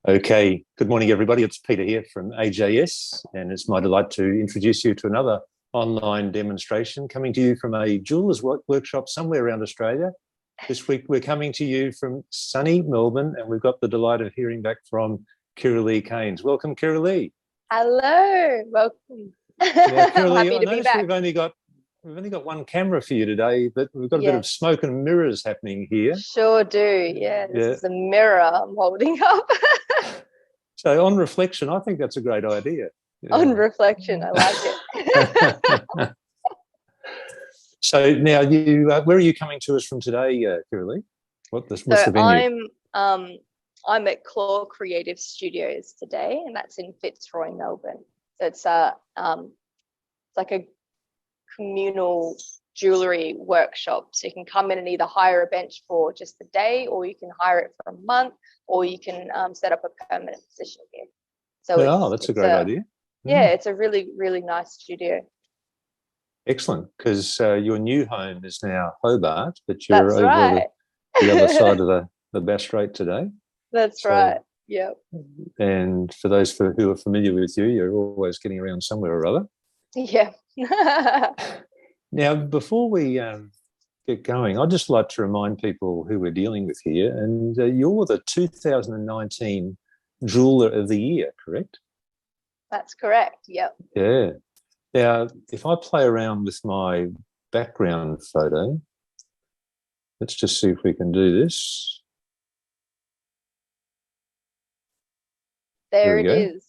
Okay, good morning, everybody. It's Peter here from AJS, and it's my delight to introduce you to another online demonstration coming to you from a jeweller's workshop somewhere around Australia. This week, we're coming to you from sunny Melbourne, and we've got the delight of hearing back from Kirra-lea Caynes. Welcome, Kirra-lea. Hello, welcome. Now, Kirra-lea, Happy I to be noticed back. we've only got one camera for you today, but we've got a bit of Yes, smoke and mirrors happening here. sure do. Yeah, this Yeah. is a mirror I'm holding up. So on reflection, I think that's a great idea. On reflection, I like it. So now where are you coming to us from today, Kirra-lea? What's the venue? I'm at Claw Creative Studios today, and that's in Fitzroy, Melbourne. So it's like a communal jewellery workshop. So you can come in and either hire a bench for just a day, or you can hire it for a month, or you can set up a permanent position here. So that's a great idea. Yeah, it's a really, really nice studio. Excellent, because your new home is now Hobart, but you're That's over right. the other side of the Bass Strait today. That's right. Yep. And for those who are familiar with you, you're always getting around somewhere or other. Yeah. Now, before we get going, I'd just like to remind people who we're dealing with here, and you're the 2019 Jeweller of the Year, correct? That's correct, yep. Yeah. Now, if I play around with my background photo, let's just see if we can do this. There it is.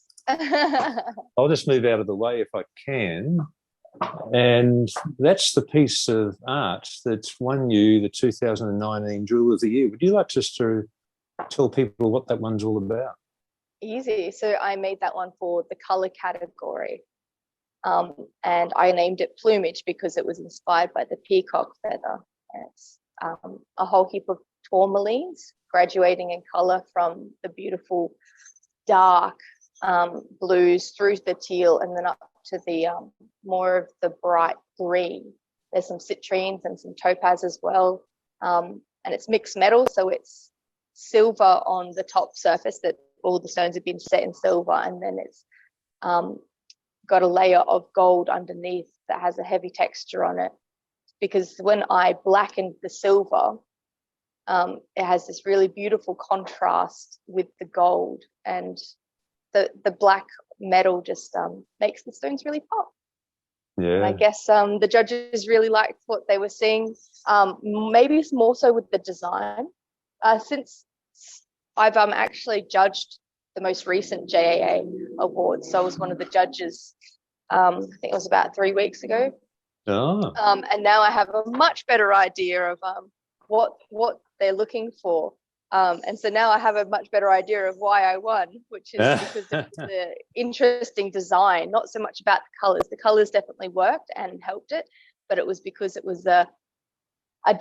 I'll just move out of the way if I can. And that's the piece of art that's won you the 2019 Jeweller of the Year. Would you like just to tell people what that one's all about? Easy. So I made that one for the colour category. And I named it Plumage because it was inspired by the peacock feather. And it's a whole heap of tourmalines graduating in colour from the beautiful dark blues through the teal and then up to the more of the bright green. There's some citrines and some topaz as well. And it's mixed metal, so it's silver on the top surface, that all the stones have been set in silver, and then it's got a layer of gold underneath that has a heavy texture on it. Because when I blackened the silver, it has this really beautiful contrast with the gold, and the black metal just makes the stones really pop. Yeah. And I guess the judges really liked what they were seeing. Maybe it's more so with the design. Since I've actually judged the most recent JAA awards, so I was one of the judges. I think it was about 3 weeks ago. Oh. And now I have a much better idea of what they're looking for. And so now I have a much better idea of why I won, which is because it was the interesting design, not so much about the colours. The colours definitely worked and helped it, but it was because it was a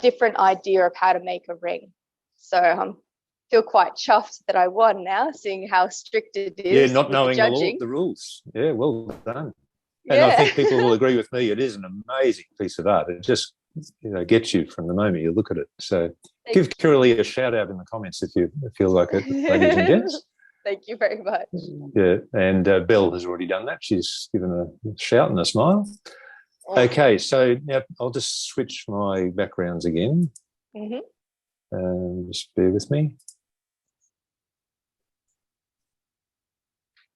different idea of how to make a ring. So I feel quite chuffed that I won now, seeing how strict it is. Yeah, not knowing the rules. Yeah, well done. And I think people will agree with me. It is an amazing piece of art. It just gets you from the moment you look at it. So give Kirra-lea a shout out in the comments if you feel like it, ladies and gents. Thank you very much. Yeah, and Belle has already done that. She's given a shout and a smile. Oh. Okay, so now I'll just switch my backgrounds again. Just bear with me.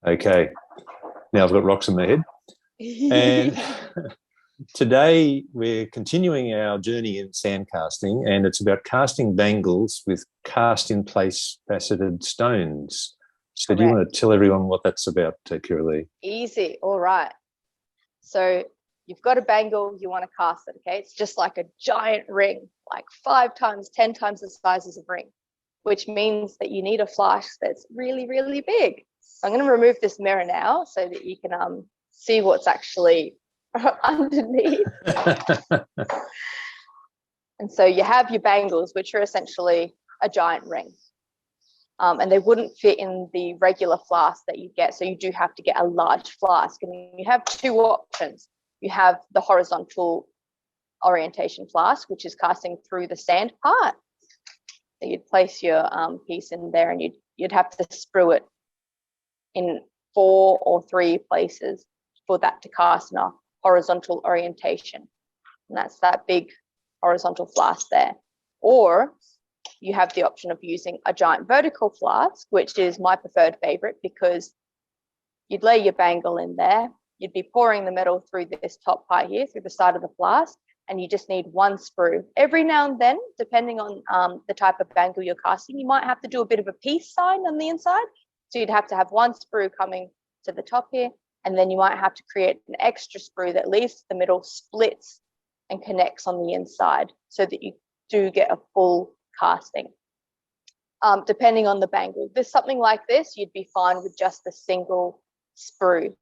Okay, now I've got rocks in my head. And today we're continuing our journey in sand casting, and it's about casting bangles with cast-in-place faceted stones. So do you want to tell everyone what that's about, Kirra-lea? Easy. All right. So you've got a bangle, you want to cast it, okay? It's just like a giant ring, like 5 times, 10 times the size of a ring, which means that you need a flask that's really, really big. So I'm going to remove this mirror now so that you can see what's actually underneath. And so you have your bangles, which are essentially a giant ring. And they wouldn't fit in the regular flask that you get. So you do have to get a large flask. And you have 2 options. You have the horizontal orientation flask, which is casting through the sand part. So you'd place your piece in there, and you'd have to sprue it in 4 or 3 places for that to cast in a horizontal orientation. And that's that big horizontal flask there. Or you have the option of using a giant vertical flask, which is my preferred favorite, because you'd lay your bangle in there, you'd be pouring the metal through this top part here, through the side of the flask, and you just need 1 sprue. Every now and then, depending on the type of bangle you're casting, you might have to do a bit of a peace sign on the inside. So you'd have to have 1 sprue coming to the top here, and then you might have to create an extra sprue that leaves the middle, splits, and connects on the inside, so that you do get a full casting. Depending on the bangle. There's something like this, you'd be fine with just a single sprue.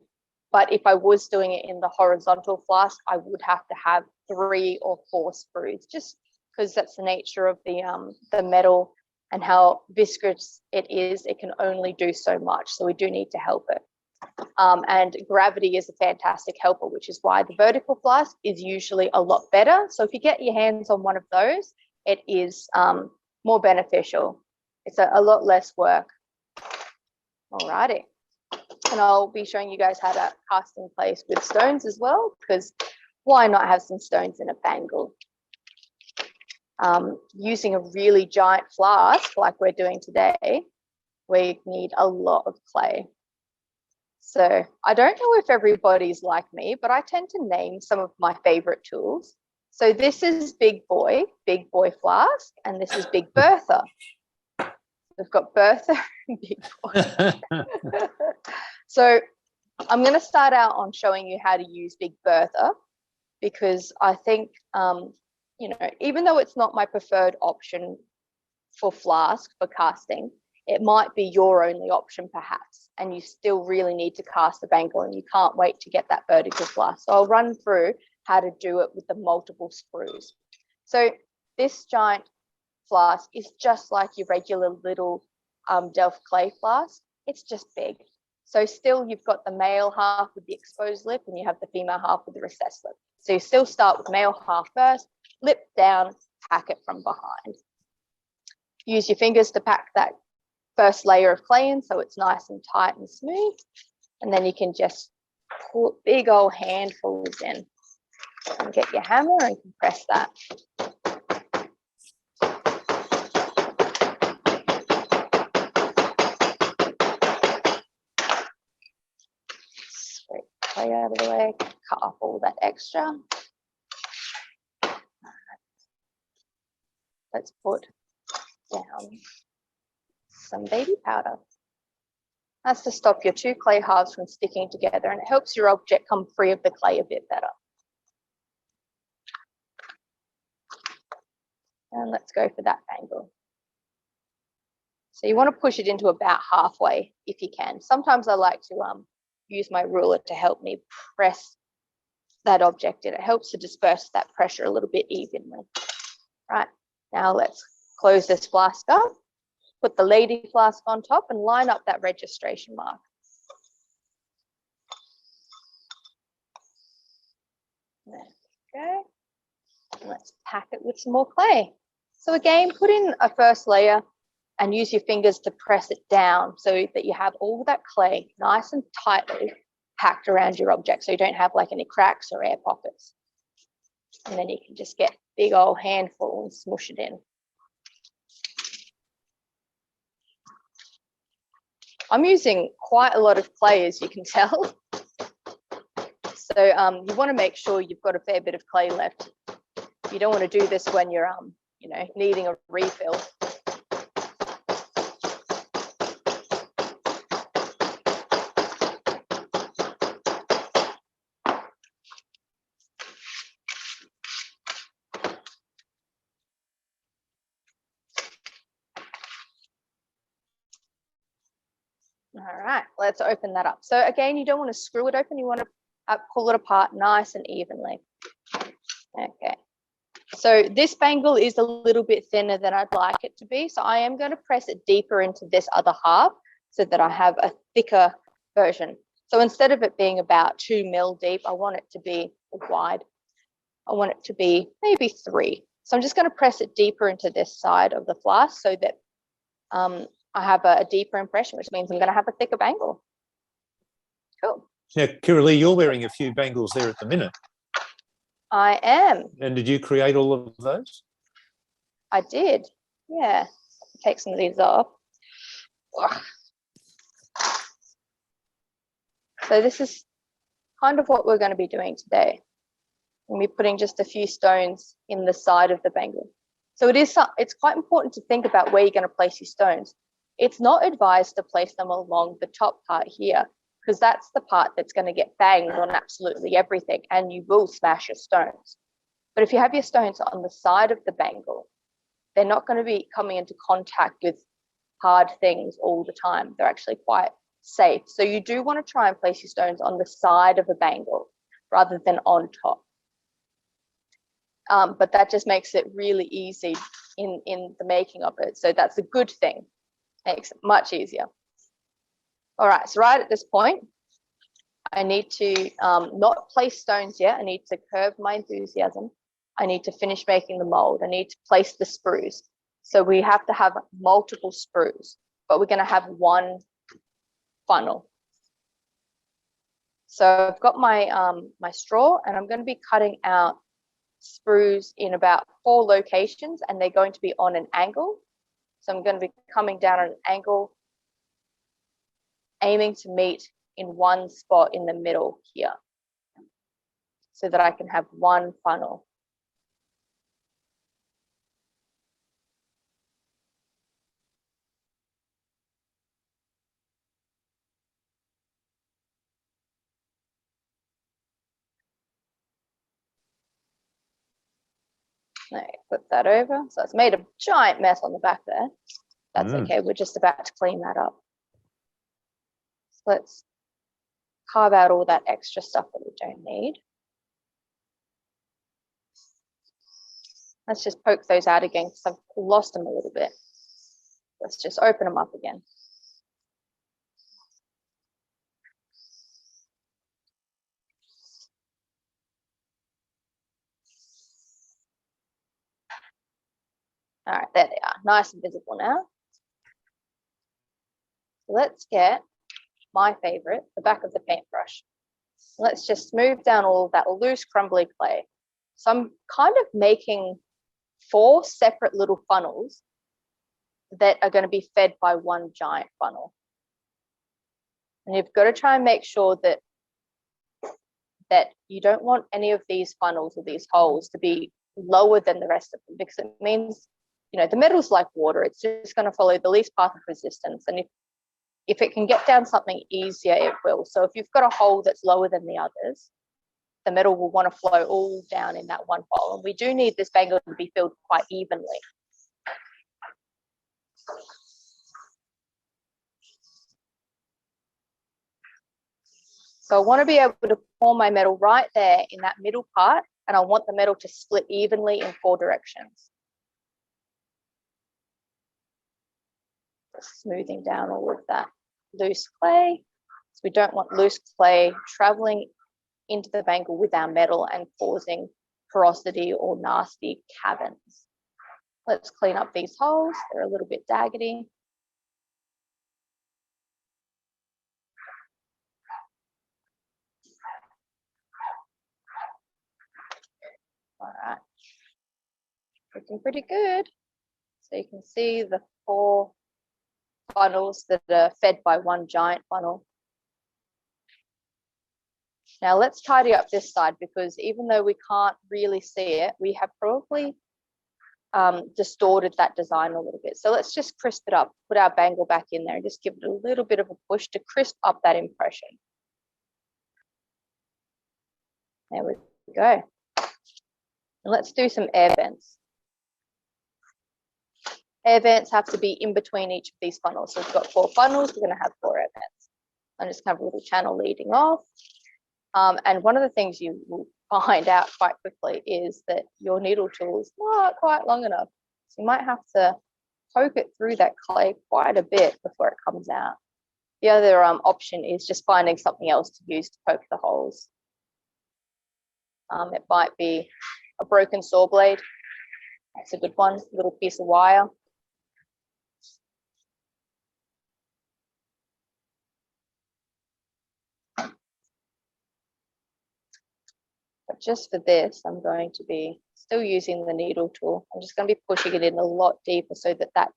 But if I was doing it in the horizontal flask, I would have to have 3 or 4 sprues, just because that's the nature of the metal and how viscous it is. It can only do so much, so we do need to help it. And gravity is a fantastic helper, which is why the vertical flask is usually a lot better. So if you get your hands on one of those, it is more beneficial. It's a lot less work. Alrighty. And I'll be showing you guys how to cast in place with stones as well, because why not have some stones in a bangle? Using a really giant flask like we're doing today, we need a lot of clay. So I don't know if everybody's like me, but I tend to name some of my favorite tools. So this is Big Boy Flask, and this is Big Bertha. We've got Bertha and Big Boy. So I'm going to start out on showing you how to use Big Bertha, because I think, even though it's not my preferred option for flask for casting, it might be your only option perhaps, and you still really need to cast the bangle and you can't wait to get that vertical flask. So I'll run through how to do it with the multiple sprues. So this giant flask is just like your regular little Delft clay flask. It's just big. So still you've got the male half with the exposed lip, and you have the female half with the recessed lip. So you still start with male half first, lip down, pack it from behind. Use your fingers to pack that first layer of clay in so it's nice and tight and smooth. And then you can just put big old handfuls in and get your hammer and compress that. Scrape clay out of the way, cut off all that extra. Let's put down some baby powder. That's to stop your 2 clay halves from sticking together, and it helps your object come free of the clay a bit better. And let's go for that bangle. So you want to push it into about halfway if you can. Sometimes I like to use my ruler to help me press that object in. It helps to disperse that pressure a little bit evenly. Right, now let's close this flask up. Put the lady flask on top and line up that registration mark. There we go. And let's pack it with some more clay. So again, put in a first layer and use your fingers to press it down so that you have all that clay nice and tightly packed around your object, so you don't have like any cracks or air pockets. And then you can just get a big old handful and smush it in. I'm using quite a lot of clay, as you can tell. So you want to make sure you've got a fair bit of clay left. You don't want to do this when you're, needing a refill. All right, let's open that up. So again, you don't want to screw it open. You want to pull it apart nice and evenly. Okay. So this bangle is a little bit thinner than I'd like it to be. So I am going to press it deeper into this other half so that I have a thicker version. So instead of it being about 2 mil deep, I want it to be wide. I want it to be maybe 3. So I'm just going to press it deeper into this side of the flask so that I have a deeper impression, which means I'm going to have a thicker bangle. Cool. Now, Kirra-lea, you're wearing a few bangles there at the minute. I am. And did you create all of those? I did. Yeah. Take some of these off. So this is kind of what we're going to be doing today. We'll be putting just a few stones in the side of the bangle. So it's quite important to think about where you're going to place your stones. It's not advised to place them along the top part here, because that's the part that's going to get banged on absolutely everything, and you will smash your stones. But if you have your stones on the side of the bangle, they're not going to be coming into contact with hard things all the time. They're actually quite safe. So you do want to try and place your stones on the side of the bangle rather than on top. But that just makes it really easy in the making of it. So that's a good thing. Makes it much easier. All right, so right at this point, I need to not place stones yet. I need to curb my enthusiasm. I need to finish making the mold. I need to place the sprues. So we have to have multiple sprues, but we're going to have one funnel. So I've got my my straw, and I'm going to be cutting out sprues in about 4 locations, and they're going to be on an angle. So I'm going to be coming down on an angle, aiming to meet in one spot in the middle here, so that I can have one funnel. Now, flip that over. So it's made a giant mess on the back there. That's okay. We're just about to clean that up. So let's carve out all that extra stuff that we don't need. Let's just poke those out again because I've lost them a little bit. Let's just open them up again. All right, there they are, nice and visible now. Let's get my favorite, the back of the paintbrush. Let's just smooth down all of that loose, crumbly clay. So I'm kind of making 4 separate little funnels that are going to be fed by one giant funnel. And you've got to try and make sure that you don't want any of these funnels or these holes to be lower than the rest of them, because it means, you know, the metal's like water. It's just going to follow the least path of resistance. And if it can get down something easier, it will. So if you've got a hole that's lower than the others, the metal will want to flow all down in that one hole. And we do need this bangle to be filled quite evenly. So I want to be able to pour my metal right there in that middle part, and I want the metal to split evenly in 4 directions. Just smoothing down all of that loose clay. So we don't want loose clay traveling into the bangle with our metal and causing porosity or nasty caverns. Let's clean up these holes. They're a little bit daggedy. All right, looking pretty good. So you can see the 4 funnels that are fed by one giant funnel. Now let's tidy up this side, because even though we can't really see it, we have probably distorted that design a little bit. So let's just crisp it up, put our bangle back in there and just give it a little bit of a push to crisp up that impression. There we go. And let's do some air vents. Air vents have to be in between each of these funnels. So we've got 4 funnels, we're going to have 4 air vents. I'm just going to have a little channel leading off. And one of the things you will find out quite quickly is that your needle tool is not quite long enough. So you might have to poke it through that clay quite a bit before it comes out. The other option is just finding something else to use to poke the holes. It might be a broken saw blade. That's a good one, little piece of wire. But just for this, I'm going to be still using the needle tool. I'm just going to be pushing it in a lot deeper so that that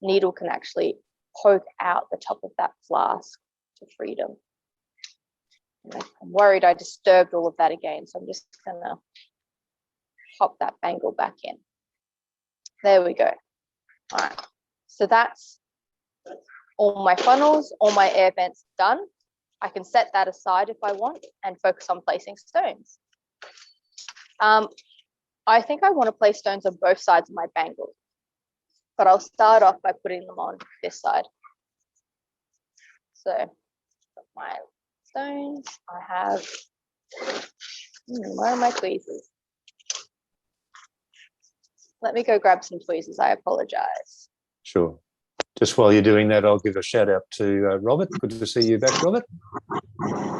needle can actually poke out the top of that flask to freedom. I'm worried I disturbed all of that again, so I'm just going to pop that bangle back in. There we go. All right, so that's all my funnels, all my air vents done. I can set that aside if I want and focus on placing stones. I think I want to place stones on both sides of my bangle, but I'll start off by putting them on this side. So my stones, I have, where are my tweezers? Let me go grab some tweezers, I apologize. Sure. Just while you're doing that, I'll give a shout out to Robert. Good to see you back, Robert.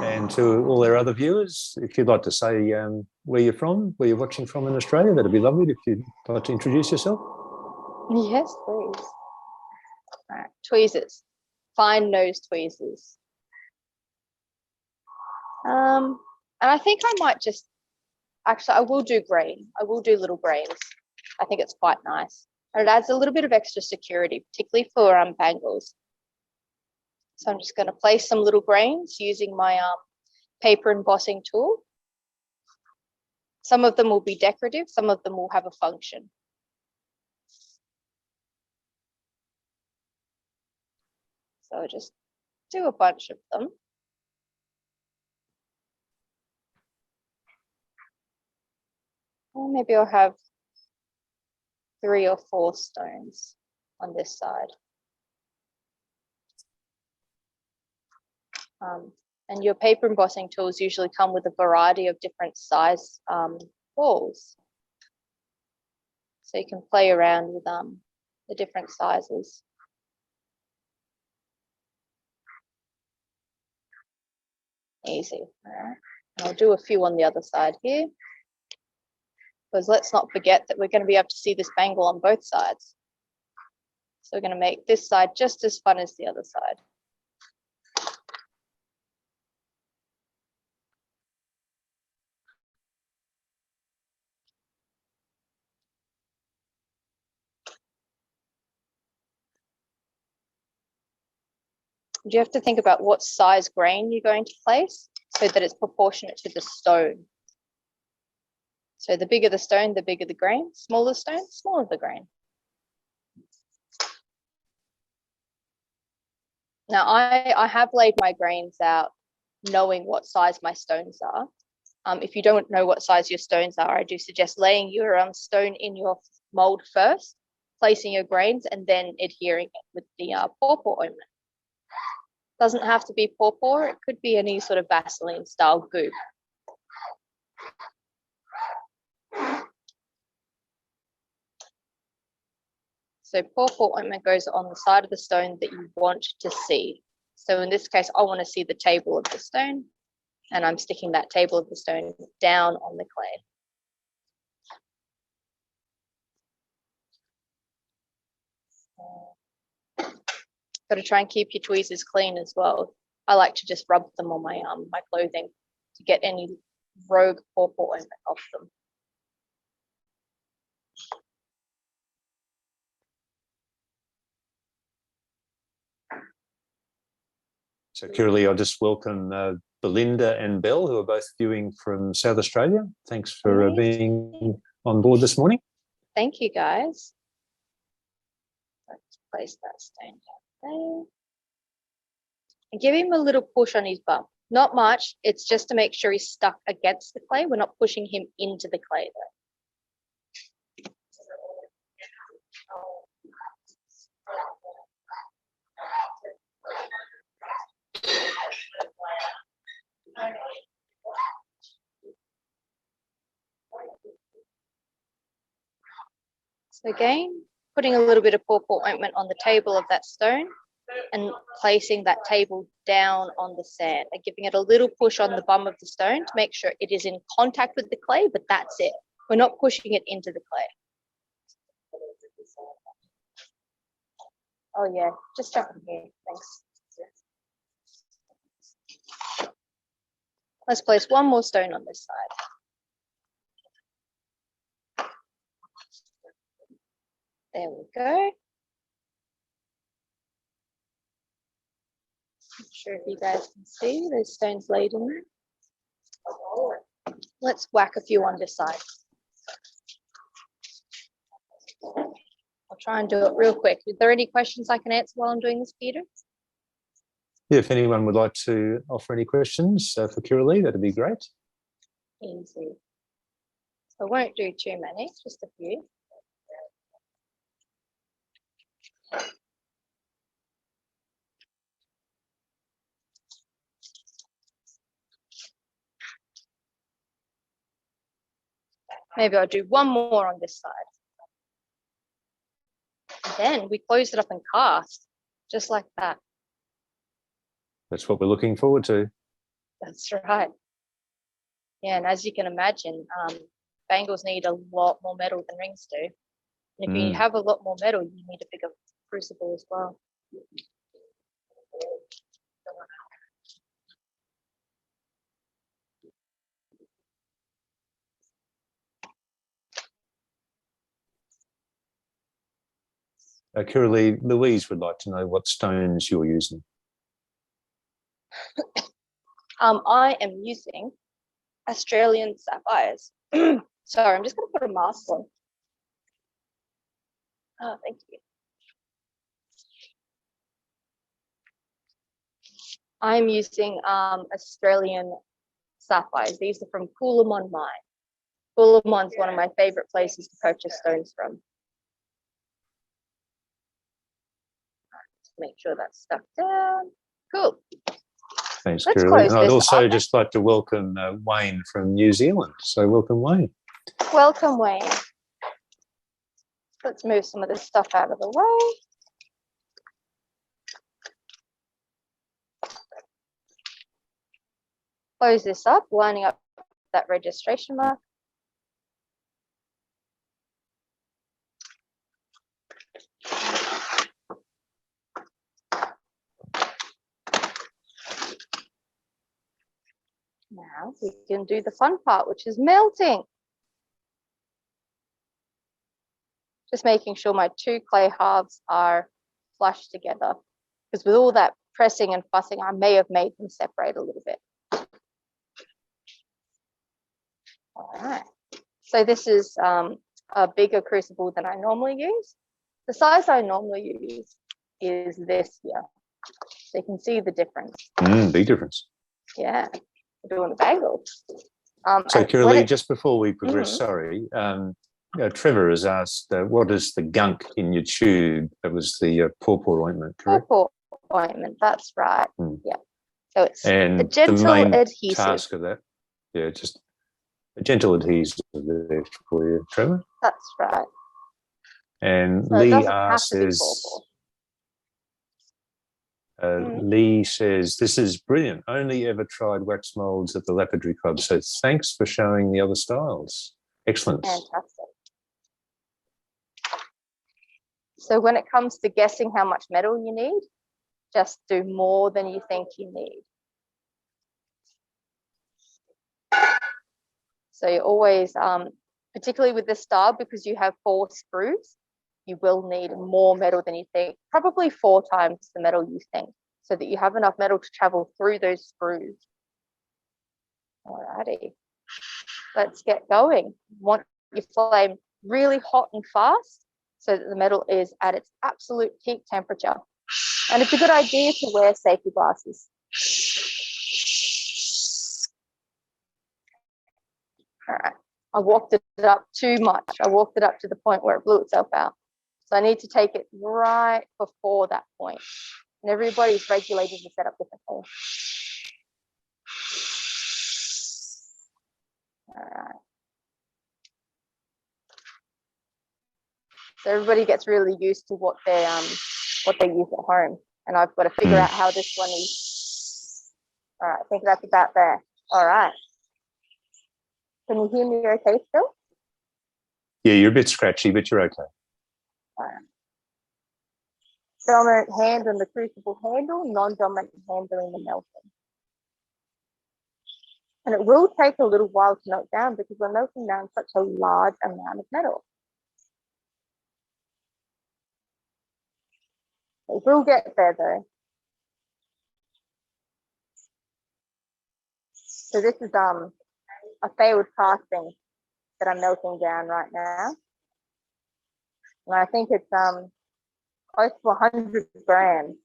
And to all our other viewers, if you'd like to say where you're from, where you're watching from in Australia, that'd be lovely if you'd like to introduce yourself. Yes, please. All right, tweezers, fine nose tweezers. And I think I might just, actually, I will do grain. I will do little grains. I think it's quite nice. And it adds a little bit of extra security, particularly for bangles. So I'm just going to place some little grains using my paper embossing tool. Some of them will be decorative, some of them will have a function. So I'll just do a bunch of them. Or maybe I'll have 3 or 4 stones on this side. And your paper embossing tools usually come with a variety of different size balls. So you can play around with the different sizes. Easy. All right. And I'll do a few on the other side here. Because let's not forget that we're going to be able to see this bangle on both sides. So we're going to make this side just as fun as the other side. You have to think about what size grain you're going to place so that it's proportionate to the stone. So the bigger the stone, the bigger the grain. Smaller stone, smaller the grain. Now I have laid my grains out knowing what size my stones are. If you don't know what size your stones are, I do suggest laying your stone in your mold first, placing your grains, and then adhering it with the pawpaw ointment. Doesn't have to be pawpaw, it could be any sort of Vaseline style goop. So pawpaw ointment goes on the side of the stone that you want to see. So in this case, I want to see the table of the stone, and I'm sticking that table of the stone down on the clay. Got to try and keep your tweezers clean as well. I like to just rub them on my my clothing to get any rogue pawpaw ointment off them. So Kirra-lea, I'll just welcome Belinda and Belle, who are both viewing from South Australia. Thanks for being on board this morning. Thank you, guys. Let's place that stone down there. And give him a little push on his bum. Not much, it's just to make sure he's stuck against the clay. We're not pushing him into the clay though. So again, putting a little bit of pawpaw ointment on the table of that stone and placing that table down on the sand and giving it a little push on the bum of the stone to make sure it is in contact with the clay, but that's it. We're not pushing it into the clay. Oh yeah, just jump in here. Thanks. Let's place one more stone on this side. There we go. Not sure if you guys can see those stones laid in there. Let's whack a few on this side. I'll try and do it real quick. Are there any questions I can answer while I'm doing this, Peter? Yeah, if anyone would like to offer any questions for Kirra-lea, that'd be great. Easy. I won't do too many, just a few. Maybe I'll do one more on this side. And then we close it up and cast, just like that. That's what we're looking forward to. That's right. Yeah, and as you can imagine, bangles need a lot more metal than rings do. And if you have a lot more metal, you need a bigger crucible as well. Kirra-lea, Louise would like to know what stones you're using. I am using Australian sapphires. Sorry, I'm just going to put a mask on. Oh, thank you. I'm using Australian sapphires. These are from Coolamon Mine. Coolamon's one of my favorite places to purchase stones from. Make sure that's stuck down. Cool. Thanks, Let's Kirra-lea. And I'd close also up. just like to welcome Wayne from New Zealand. So welcome, Wayne. Welcome, Wayne. Let's move some of this stuff out of the way. Close this up, lining up that registration mark. Now we can do the fun part, which is melting. Just making sure my two clay halves are flush together, because with all that pressing and fussing, I may have made them separate a little bit. All right. So this is a bigger crucible than I normally use. The size I normally use is this here. So you can see the difference. Big difference. Yeah. Doing the bangles. So Kirra-lea, just before we progress, sorry, Trevor has asked, what is the gunk in your tube? That was the pawpaw ointment, correct? Pawpaw ointment, that's right. Yeah. So it's and the gentle the main adhesive. task of that, yeah, just a gentle adhesive there for you, Trevor. That's right. And so Lee says, Lee says, this is brilliant. Only ever tried wax molds at the Lapidary Club. So thanks for showing the other styles. Excellent. Fantastic. So when it comes to guessing how much metal you need, just do more than you think you need. So you always, particularly with this style, because you have 4 sprues, you will need more metal than you think, probably 4 times the metal you think, so that you have enough metal to travel through those sprues. Alrighty, let's get going. You want your flame really hot and fast so that the metal is at its absolute peak temperature. And it's a good idea to wear safety glasses. All right, I walked it up too much. I walked it up to the point where it blew itself out. So I need to take it right before that point. And everybody's regulated and set up differently. All right. So everybody gets really used to what they use at home. And I've got to figure out how this one is. All right, I think that's about there. All right. Can you hear me okay still? Yeah, you're a bit scratchy, but you're okay. All right. Dominant hand on the crucible handle, non-dominant hand doing the melting. And it will take a little while to melt down because we're melting down such a large amount of metal. It will get there though. So this is a failed casting that I'm melting down right now. And I think it's close to 100 grams.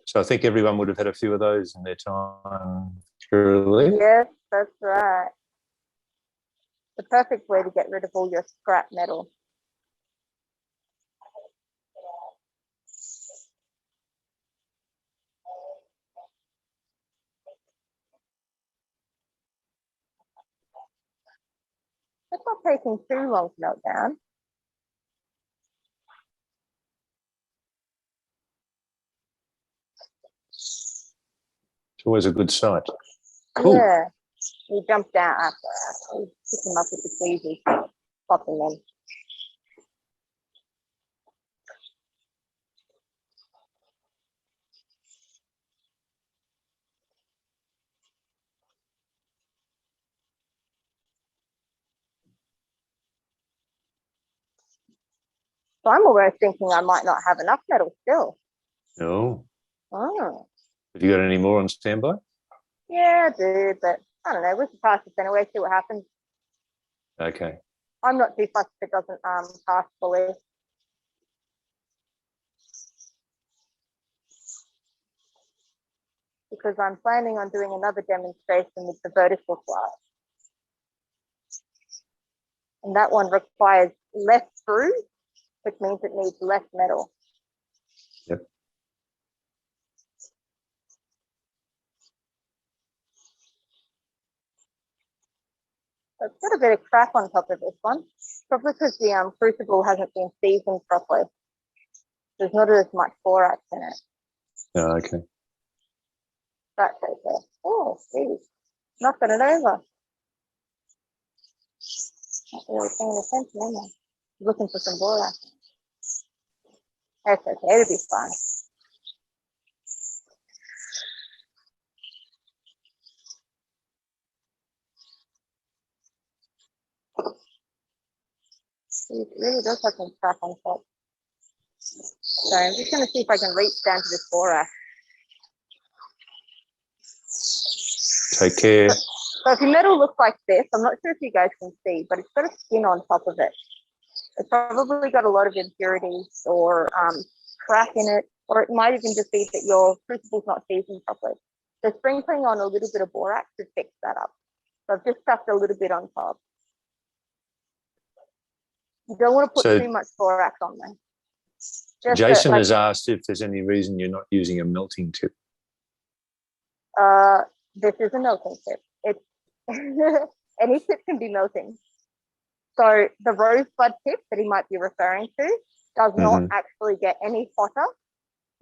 So I think everyone would have had a few of those in their time, Kirra-lea. Yes, that's right. The perfect way to get rid of all your scrap metal. It's not taking too long to melt down. It's always a good sight. Cool. Yeah, we jumped out after. We pick them up with the tweezers, pop them in. So I'm almost thinking I might not have enough metal still. No. Oh. Have you got any more on standby? Yeah, I do, but I don't know. We can pass this anyway, see what happens. Okay. I'm not too fussed if it doesn't pass fully. Because I'm planning on doing another demonstration with the vertical flask. And that one requires less screws, which means it needs less metal. Yep. So it's got a bit of crap on top of this one, probably because the crucible hasn't been seasoned properly. There's not as much borax in it. Oh, okay. That's okay. Oh, geez. Knocking it over. Not really paying attention, am I? Looking for some borax. That's okay, it'll be fine. It really does have some crap on top. So I'm just going to see if I can reach down to this borax. Take care. So if your metal looks like this, I'm not sure if you guys can see, but it's got a skin on top of it. It's probably got a lot of impurities or crack in it, or it might even just be that your crucible's not seasoned properly. So sprinkling on a little bit of borax to fix that up. So I've just stuffed a little bit on top. You don't want to put too much borax on there. Just Jason has asked if there's any reason you're not using a melting tip. This is a melting tip. It's any tip can be melting. So the rosebud tip that he might be referring to does not actually get any hotter.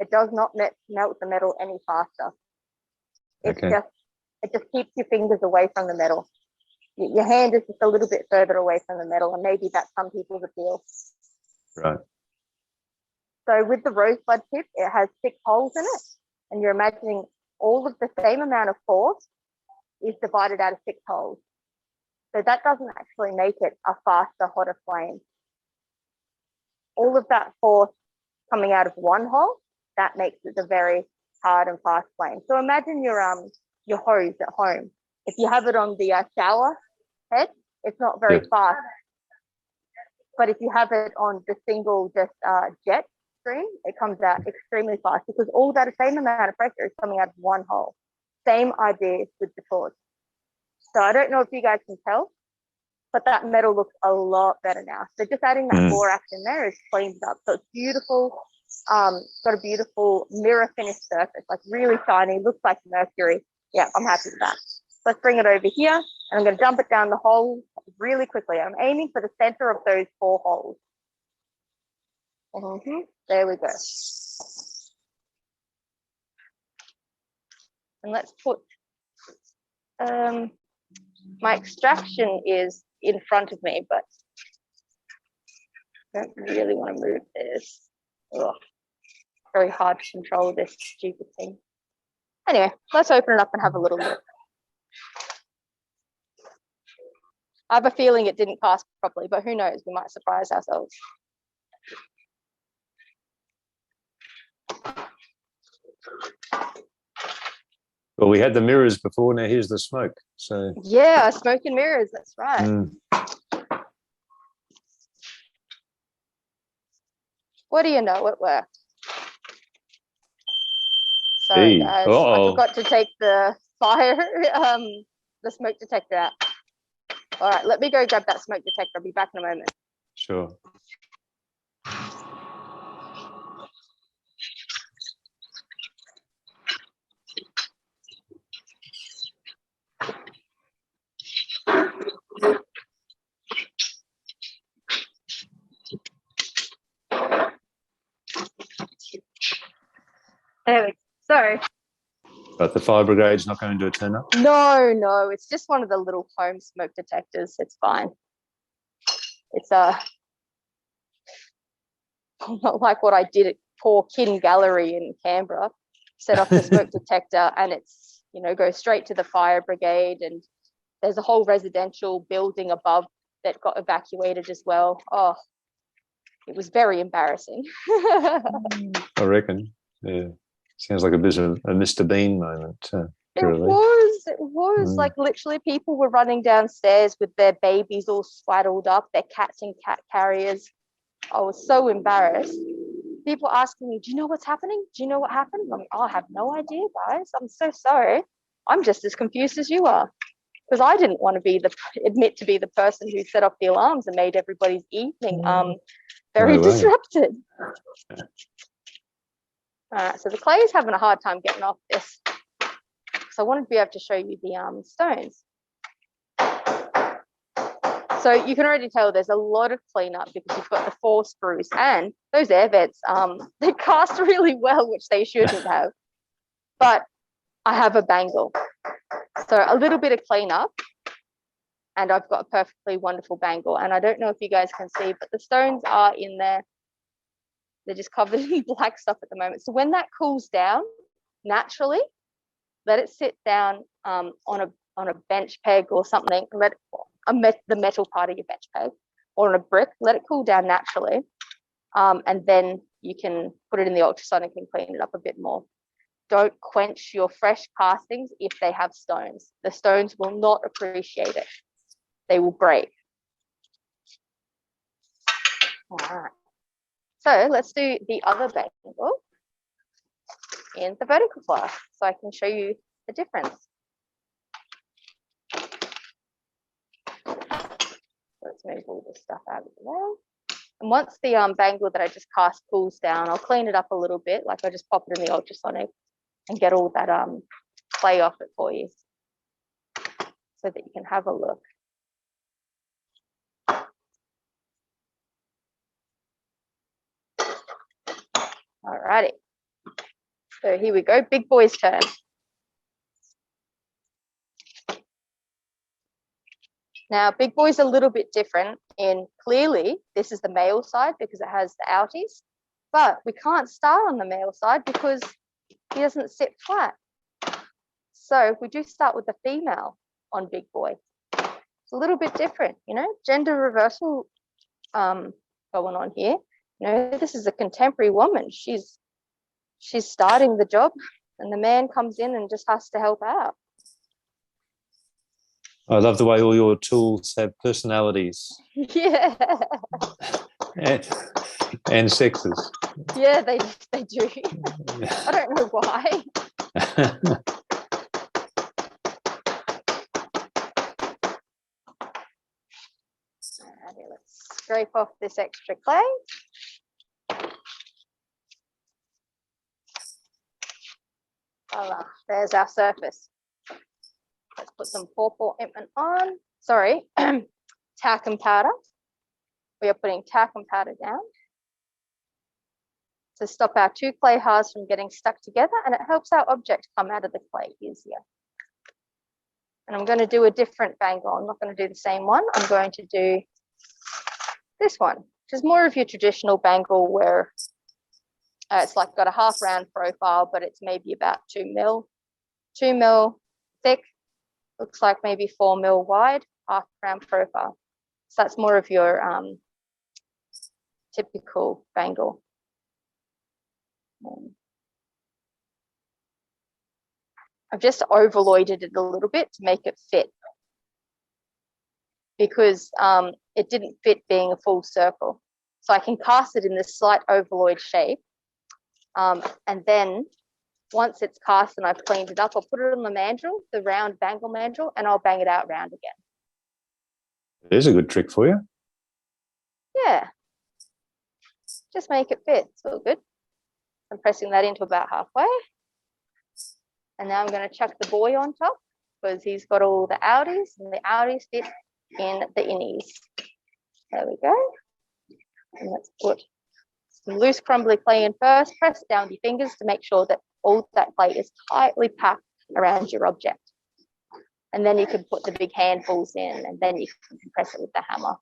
It does not melt the metal any faster. It's it just keeps your fingers away from the metal. Your hand is just a little bit further away from the metal, and maybe that's some people's appeal. Right. So with the rosebud tip, it has 6 holes in it, and you're imagining all of the same amount of force is divided out of 6 holes. So that doesn't actually make it a faster, hotter flame. All of that force coming out of one hole, that makes it a very hard and fast flame. So imagine your hose at home. If you have it on the shower head, it's not very fast. But if you have it on the single jet stream, it comes out extremely fast because all that same amount of pressure is coming out of one hole. Same idea with the torch. So I don't know if you guys can tell, but that metal looks a lot better now. So just adding that borax in there is cleaned up. So it's beautiful. Got a beautiful mirror finished surface, like really shiny, looks like mercury. Yeah, I'm happy with that. Let's bring it over here, and I'm going to dump it down the hole really quickly. I'm aiming for the center of those 4 holes. There we go. And let's put, my extraction is in front of me, but don't really want to move this. Ugh. Very hard to control this stupid thing. Anyway, let's open it up and have a little look. I have a feeling it didn't cast properly, but who knows? We might surprise ourselves. Well, we had the mirrors before. Now here's the smoke. So yeah, smoke and mirrors. That's right. What do you know? It worked. Sorry, guys. I forgot to take the fire, the smoke detector out. All right, let me go grab that smoke detector. I'll be back in a moment. Sure. There we go. Sorry. But the fire brigade's not going to turn up? No, it's just one of the little home smoke detectors. It's fine. It's not like what I did at poor Kin Gallery in Canberra. Set off the smoke detector and it's, you know, goes straight to the fire brigade, and there's a whole residential building above that got evacuated as well. Oh, it was very embarrassing. I reckon. Yeah. Sounds like a bit of a Mr. Bean moment. It was like literally people were running downstairs with their babies all swaddled up, their cats and cat carriers. I was so embarrassed. People asking me, do you know what's happening? Do you know what happened? I'm like, oh, I have no idea, guys. I'm so sorry. I'm just as confused as you are, because I didn't want to admit to be the person who set off the alarms and made everybody's evening very disrupted. All right, so the clay is having a hard time getting off this. So I wanted to be able to show you the stones. So you can already tell there's a lot of cleanup because you've got the 4 sprues, and those air vents, they cast really well, which they shouldn't have. But I have a bangle. So a little bit of cleanup and I've got a perfectly wonderful bangle. And I don't know if you guys can see, but the stones are in there. They're just covered in black stuff at the moment. So when that cools down, naturally, let it sit down on a bench peg or something. Let the metal part of your bench peg or on a brick. Let it cool down naturally, and then you can put it in the ultrasonic and clean it up a bit more. Don't quench your fresh castings if they have stones. The stones will not appreciate it. They will break. All right. So let's do the other bangle in the vertical flask so I can show you the difference. Let's move all this stuff out of the way. And once the bangle that I just cast cools down, I'll clean it up a little bit. Like I just pop it in the ultrasonic and get all that clay off it for you so that you can have a look. Alrighty. So here we go, big boy's turn. Now, big boy's a little bit different in clearly this is the male side because it has the outies, but we can't start on the male side because he doesn't sit flat. So we do start with the female on big boy. It's a little bit different, you know, gender reversal going on here. You know, this is a contemporary woman. She's starting the job and the man comes in and just has to help out. I love the way all your tools have personalities. Yeah. and sexes. Yeah, they do. I don't know why. Okay, let's scrape off this extra clay. Voila, there's our surface. Let's put some pawpaw ointment on. Sorry, talcum powder. We are putting talcum powder down to stop our 2 clay halves from getting stuck together, and it helps our object come out of the clay easier. And I'm going to do a different bangle. I'm not going to do the same one. I'm going to do this one. is more of your traditional bangle where it's like got a half round profile, but it's maybe about 2 mil thick, looks like maybe 4 mil wide, half round profile. So that's more of your typical bangle. I've just overloaded it a little bit to make it fit, because it didn't fit being a full circle. So I can cast it in this slight ovaloid shape. And then once it's cast and I've cleaned it up, I'll put it on the mandrel, the round bangle mandrel, and I'll bang it out round again. There's a good trick for you. Yeah. Just make it fit. It's all good. I'm pressing that into about halfway. And now I'm going to chuck the boy on top, because he's got all the outies, and the outies fit in the innies. There we go. And let's put some loose crumbly clay in first. Press down with your fingers to make sure that all that clay is tightly packed around your object. And then you can put the big handfuls in, and then you can compress it with the hammer.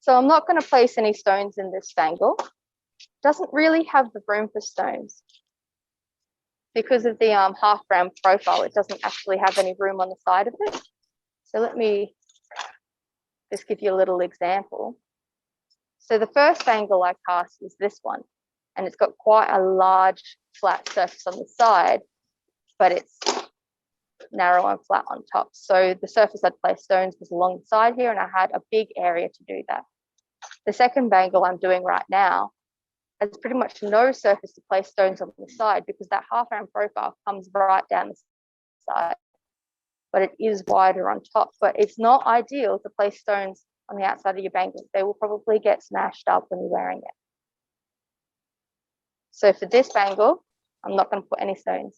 So I'm not going to place any stones in this bangle. It doesn't really have the room for stones. Because of the half round profile, it doesn't actually have any room on the side of it. So let me just give you a little example. So the first bangle I cast is this one, and it's got quite a large flat surface on the side, but it's narrow and flat on top. So the surface I'd place stones was along the side here, and I had a big area to do that. The second bangle I'm doing right now has pretty much no surface to place stones on the side, because that half round profile comes right down the side, but it is wider on top. But it's not ideal to place stones on the outside of your bangles. They will probably get smashed up when you're wearing it. So for this bangle, I'm not going to put any stones.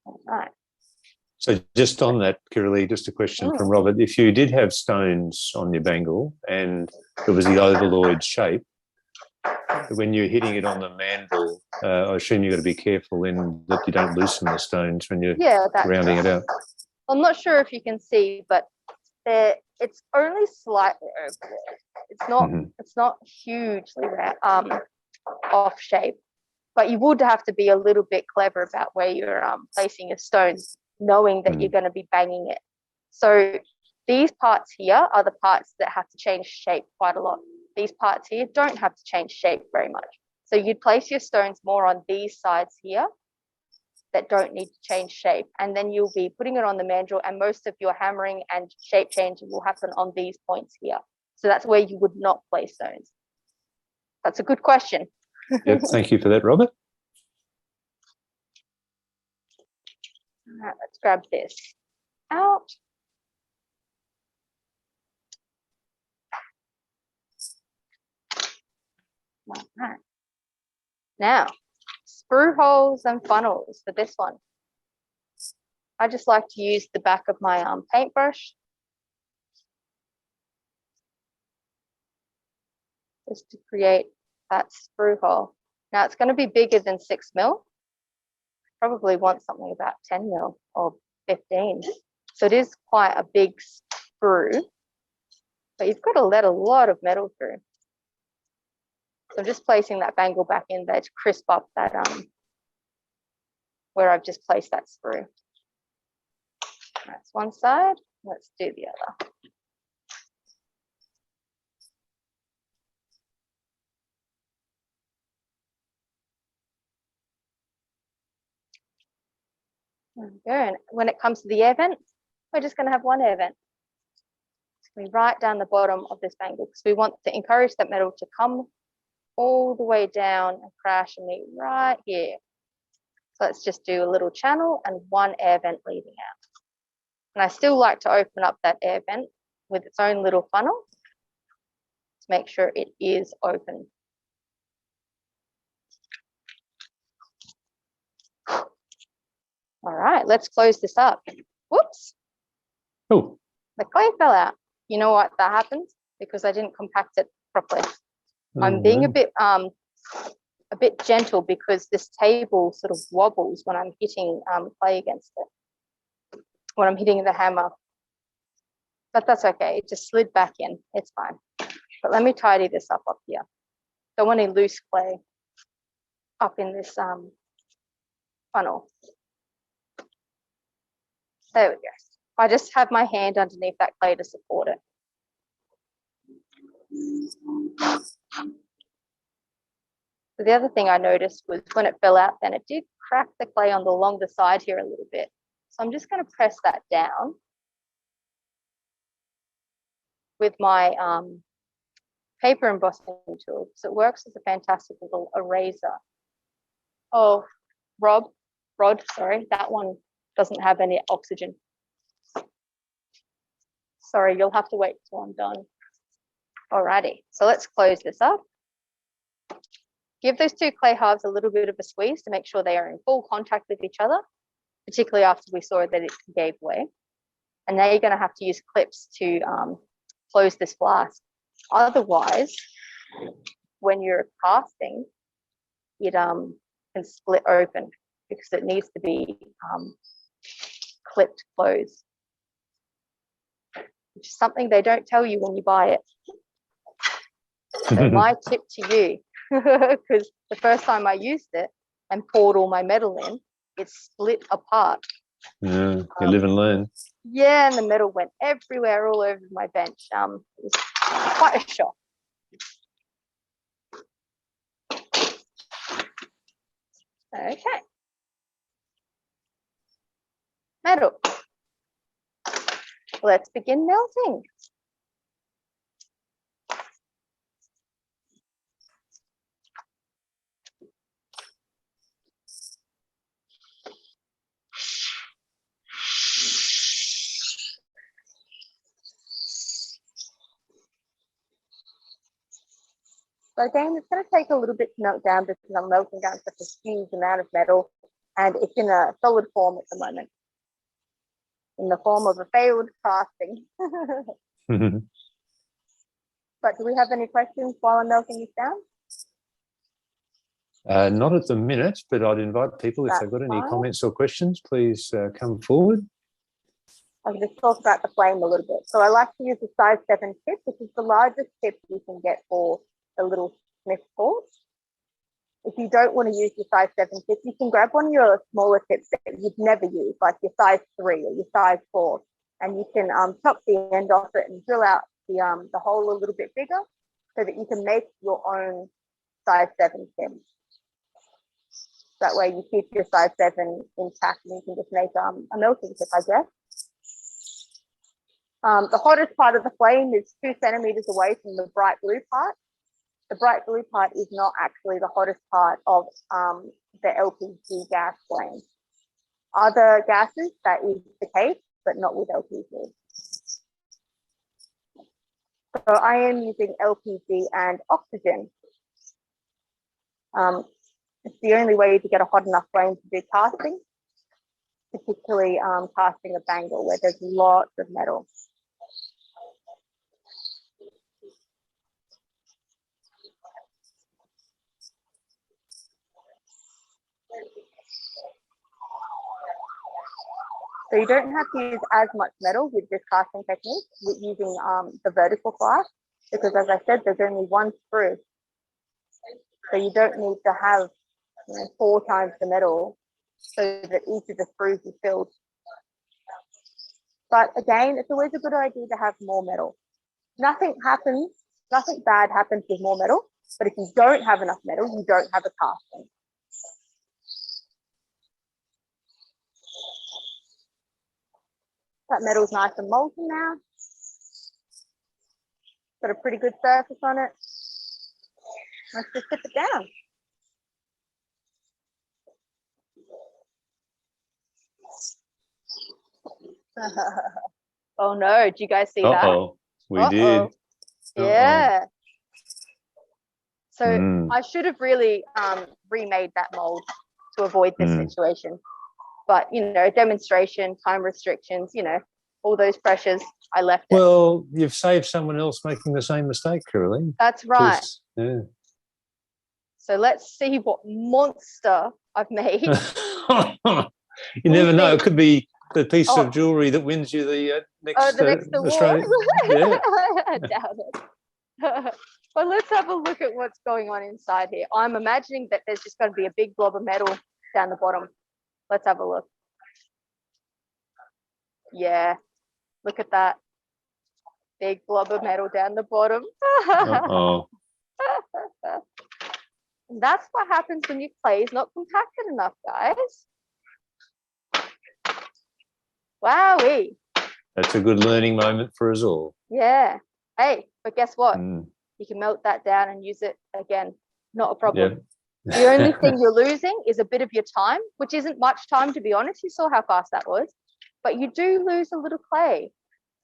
All right. So just on that, Kirra-lea, just a question from Robert. If you did have stones on your bangle and it was the ovaloid shape, when you're hitting it on the mandrel, I assume you've got to be careful then that you don't loosen the stones when you're rounding it out. I'm not sure if you can see, but it's only slightly ovaloid. It's not hugely off shape, but you would have to be a little bit clever about where you're placing your stones, knowing that you're going to be banging it. So these parts here are the parts that have to change shape quite a lot. These parts here don't have to change shape very much. So you'd place your stones more on these sides here that don't need to change shape. And then you'll be putting it on the mandrel, and most of your hammering and shape changing will happen on these points here. So that's where you would not place stones. That's a good question. Yep, thank you for that, Robert. All right, let's grab this out. All right. Now, sprue holes and funnels for this one. I just like to use the back of my paintbrush just to create that sprue hole. Now it's going to be bigger than 6 mil. Probably want something about 10 mil or 15. So it is quite a big sprue, but you've got to let a lot of metal through. So I'm just placing that bangle back in there to crisp up that where I've just placed that sprue. That's one side. Let's do the other. There we go. And when it comes to the air vent, we're just going to have one air vent. We right down the bottom of this bangle, because we want to encourage that metal to come all the way down and crash and meet right here. So let's just do a little channel and one air vent leading out. And I still like to open up that air vent with its own little funnel to make sure it is open. All right, let's close this up. Whoops, Oh, the clay fell out. You know what that happens? Because I didn't compact it properly. I'm being a bit gentle because this table sort of wobbles when I'm hitting clay against it, when I'm hitting the hammer. But that's okay. It just slid back in. It's fine. But let me tidy this up here. Don't want any loose clay up in this funnel. There we go. I just have my hand underneath that clay to support it. So the other thing I noticed was when it fell out, then it did crack the clay on the longer side here a little bit. So I'm just going to press that down with my paper embossing tool. So it works as a fantastic little eraser. Oh, Rod, sorry, that one doesn't have any oxygen. Sorry, you'll have to wait till I'm done. Alrighty, so let's close this up. Give those two clay halves a little bit of a squeeze to make sure they are in full contact with each other, particularly after we saw that it gave way. And now you're going to have to use clips to close this flask. Otherwise, when you're casting, it can split open because it needs to be clipped closed, which is something they don't tell you when you buy it. So my tip to you, because the first time I used it and poured all my metal in, it split apart. Yeah, you live and learn. Yeah, and the metal went everywhere, all over my bench. It was quite a shock. Okay. Metal. Let's begin melting. So again, it's going to take a little bit to melt down because I'm melting down such a huge amount of metal, and it's in a solid form at the moment, in the form of a failed casting. But do we have any questions while I'm melting this down? Not at the minute, but I'd invite people, if they've got any comments or questions, please come forward. I'll just talk about the flame a little bit. So I like to use the size 7 tip, which is the largest tip you can get for the little Smith torch. If you don't want to use your size 7 tip, you can grab one of your smaller tips that you'd never use, like your size 3 or your size 4, and you can chop the end off it and drill out the hole a little bit bigger so that you can make your own size 7 tip. That way you keep your size 7 intact and you can just make a melting tip, I guess. The hottest part of the flame is 2 centimeters away from the bright blue part. The bright blue part is not actually the hottest part of the LPG gas flame. Other gases, that is the case, but not with LPG. So I am using LPG and oxygen. It's the only way to get a hot enough flame to do casting, particularly casting a bangle where there's lots of metal. So you don't have to use as much metal with this casting technique with using the vertical flask, because as I said, there's only 1 sprue. So you don't need to have 4 times the metal so that each of the sprues is filled. But again, it's always a good idea to have more metal. Nothing bad happens with more metal, but if you don't have enough metal, you don't have a casting. That metal's nice and molten now. Got a pretty good surface on it. Let's just dip it down. Oh no, do you guys see that? We did. Yeah. So I should have really remade that mold to avoid this situation. But, you know, demonstration, time restrictions, you know, all those pressures, I left it. Well, you've saved someone else making the same mistake, Kirra-lea. That's right. Yeah. So let's see what monster I've made. You never know. It could be the piece of jewellery that wins you the next award. Australia. Yeah. I doubt it. Well, let's have a look at what's going on inside here. I'm imagining that there's just going to be a big blob of metal down the bottom. Let's have a look. Yeah, look at that. Big blob of metal down the bottom. Uh-oh. That's what happens when your clay is not compacted enough, guys. Wowee. That's a good learning moment for us all. Yeah. Hey, but guess what? You can melt that down and use it again. Not a problem. Yeah. The only thing you're losing is a bit of your time, which isn't much time, to be honest. You saw how fast that was. But you do lose a little clay.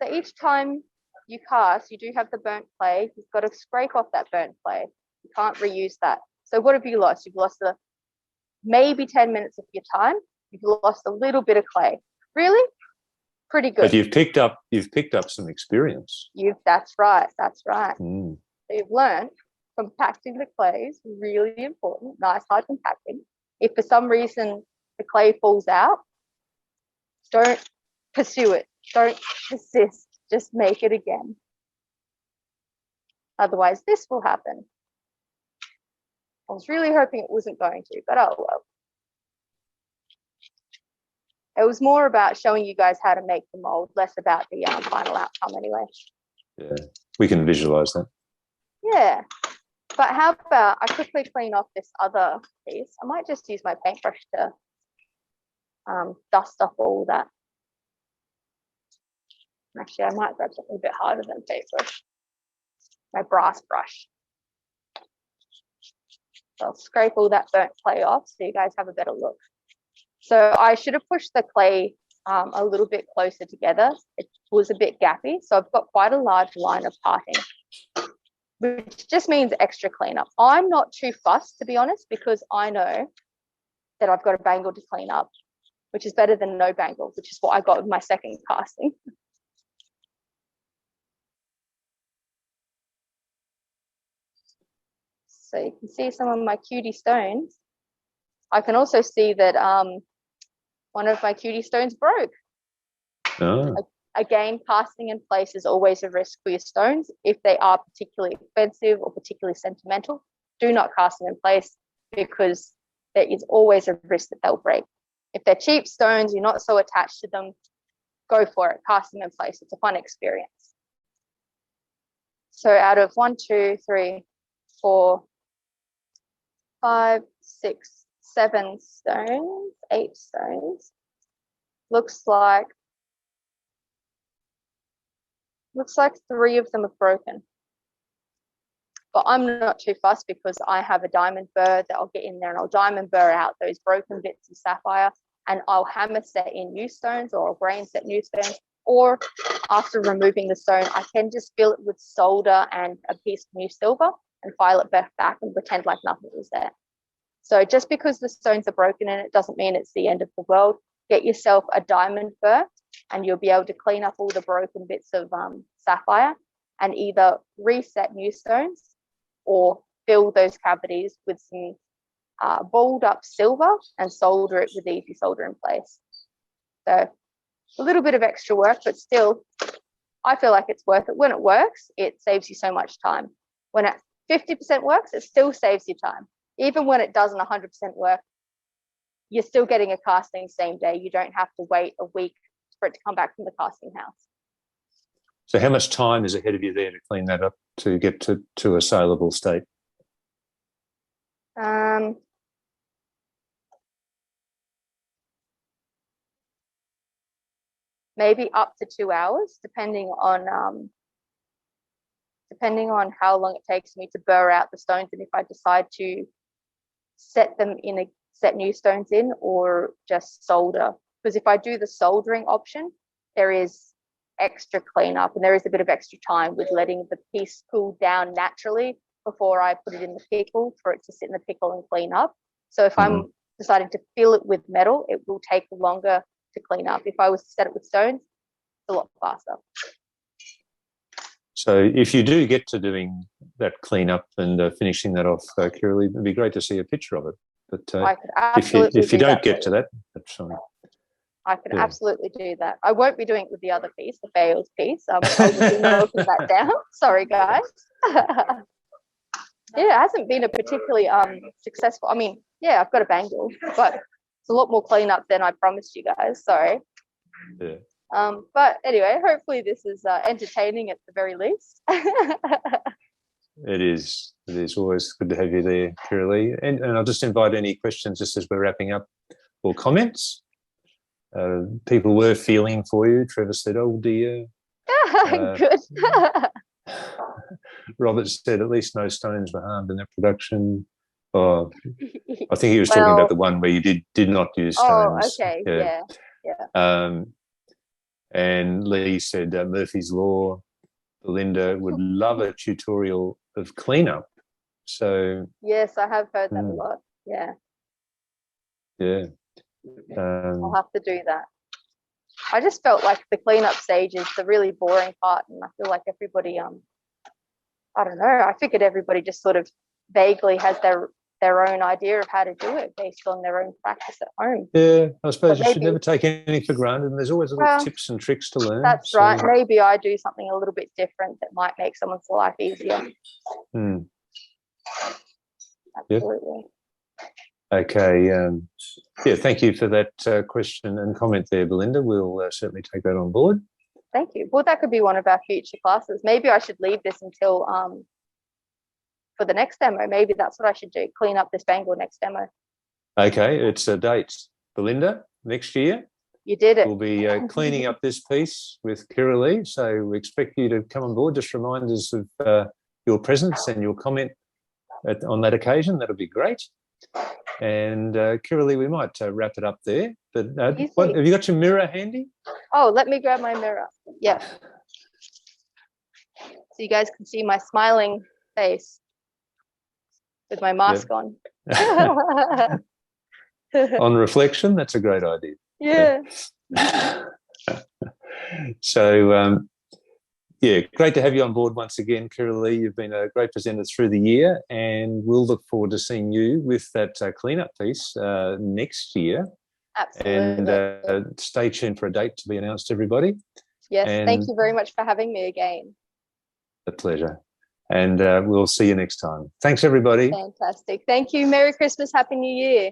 So each time you cast, you do have the burnt clay. You've got to scrape off that burnt clay. You can't reuse that. So what have you lost? You've lost maybe 10 minutes of your time. You've lost a little bit of clay. Really? Pretty good. But you've picked up some experience. That's right. That's right. So you've learned compacting the clay is really important. Nice hard compacting. If for some reason the clay falls out, don't pursue it. Don't persist. Just make it again. Otherwise, this will happen. I was really hoping it wasn't going to, but oh well. It was more about showing you guys how to make the mold, less about the final outcome anyway. Yeah, we can visualize that. Yeah, but how about I quickly clean off this other piece? I might just use my paintbrush to dust off all that. Actually, I might grab something a bit harder than paintbrush. My brass brush. So I'll scrape all that burnt clay off so you guys have a better look. So I should have pushed the clay a little bit closer together. It was a bit gappy, so I've got quite a large line of parting, which just means extra cleanup. I'm not too fussed, to be honest, because I know that I've got a bangle to clean up, which is better than no bangle, which is what I got with my second casting. So you can see some of my cutie stones. I can also see that one of my cutie stones broke. Oh. Again, casting in place is always a risk for your stones. If they are particularly expensive or particularly sentimental, do not cast them in place because there is always a risk that they'll break. If they're cheap stones, you're not so attached to them, go for it. Cast them in place. It's a fun experience. So out of 1, 2, 3, 4, 5, 6, 7 stones, 8 stones. Looks like 3 of them have broken. But I'm not too fussed because I have a diamond burr that I'll get in there and I'll diamond burr out those broken bits of sapphire, and I'll hammer set in new stones, or I'll grain set new stones, or after removing the stone, I can just fill it with solder and a piece of new silver and file it back and pretend like nothing was there. So just because the stones are broken in it doesn't mean it's the end of the world. Get yourself a diamond burr and you'll be able to clean up all the broken bits of sapphire and either reset new stones or fill those cavities with some balled up silver and solder it with easy solder in place. So a little bit of extra work, but still, I feel like it's worth it. When it works, it saves you so much time. When it 50% works, it still saves you time. Even when it doesn't 100% work, you're still getting a casting same day. You don't have to wait a week for it to come back from the casting house. So how much time is ahead of you there to clean that up to get to a saleable state? Maybe up to 2 hours, depending on how long it takes me to burr out the stones and if I decide to set new stones in or just solder. Because if I do the soldering option, there is extra cleanup and there is a bit of extra time with letting the piece cool down naturally before I put it in the pickle for it to sit in the pickle and clean up. So if I'm deciding to fill it with metal, it will take longer to clean up. If I was to set it with stones, it's a lot faster. So if you do get to doing that cleanup and finishing that off, Kirra-lea, it'd be great to see a picture of it. But I could absolutely if you do don't that get to that, that's fine. I can absolutely do that. I won't be doing it with the other piece, the Bangles piece. I'll just be knocking that down. Sorry, guys. Yeah, it hasn't been a particularly successful. I mean, yeah, I've got a bangle, but it's a lot more cleanup than I promised you guys. Sorry. Yeah. But anyway, hopefully this is entertaining at the very least. It is. It is always good to have you there, Kirra-lea. And I'll just invite any questions just as we're wrapping up, or comments. People were feeling for you. Trevor said, "Oh dear." Good. Robert said, "At least no stones were harmed in that production." Oh, I think he was talking about the one where you did not use stones. Oh, okay. Yeah. And Lee said, Murphy's Law. Belinda would love a tutorial of cleanup. So yes, I have heard that a lot. Yeah. Yeah. I'll have to do that. I just felt like the cleanup stage is the really boring part, and I feel like everybody, I don't know. I figured everybody just sort of vaguely has their own idea of how to do it based on their own practice at home. Yeah, I suppose you should never take anything for granted, and there's always little tips and tricks to learn. That's right. Maybe I do something a little bit different that might make someone's life easier. Absolutely. Yep. Okay. Yeah, thank you for that question and comment there, Belinda. We'll certainly take that on board. Thank you. Well, that could be one of our future classes. Maybe I should leave this until for the next demo. Maybe that's what I should do, clean up this bangle next demo. Okay, it's a date. Belinda, next year. You did it. We'll be cleaning up this piece with Kirra-lea, so we expect you to come on board. Just remind us of your presence and your comment on that occasion. That'll be great. And Kirra-lea, we might wrap it up there. But have you got your mirror handy? Oh, let me grab my mirror. Yeah. So you guys can see my smiling face with my mask on. On reflection, that's a great idea. Yeah. So, yeah, great to have you on board once again, Kirra-lea. You've been a great presenter through the year, and we'll look forward to seeing you with that cleanup piece next year. Absolutely. And stay tuned for a date to be announced, everybody. Yes, thank you very much for having me again. A pleasure. And we'll see you next time. Thanks, everybody. Fantastic. Thank you. Merry Christmas. Happy New Year.